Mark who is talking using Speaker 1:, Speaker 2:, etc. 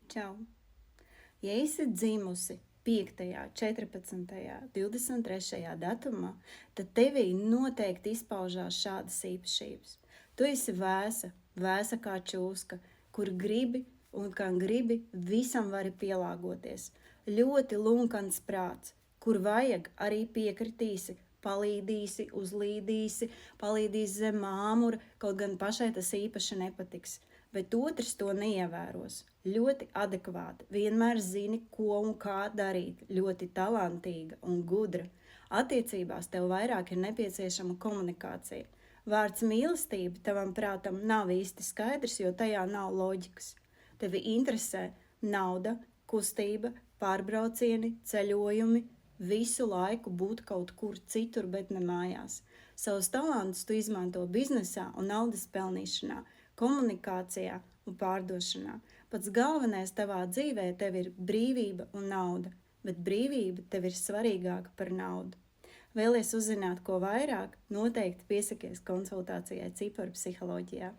Speaker 1: Čau! Ja esi dzimusi 5., 14., 23. datumā, tad tevī noteikti izpaužās šādas īpašības. Tu esi vēsa kā čūska, kur gribi un kā gribi visam vari pielāgoties. Ļoti lunkans prāts, kur vajag arī piekritīsi, palīdīsi, uzlīdīsi, palīdīsi zem āmura, kaut gan pašai tas īpaši nepatiks. Bet otrs to neievēros. Ļoti adekvāti, vienmēr zini, ko un kā darīt, ļoti talantīga un gudra. Attiecībās tev vairāk ir nepieciešama komunikācija. Vārds mīlestība tavam prātam nav īsti skaidrs, jo tajā nav loģikas. Tevi interesē nauda, kustība, pārbraucieni, ceļojumi, visu laiku būt kaut kur citur, bet ne mājās. Savus talantus tu izmanto biznesā un naudas pelnīšanā, komunikācijā un pārdošanā. Pats galvenais tavā dzīvē tev ir brīvība un nauda, bet brīvība tev ir svarīgāka par naudu. Vēlies uzzināt ko vairāk? Noteikti piesakies konsultācijai Ciparu psiholoģijā.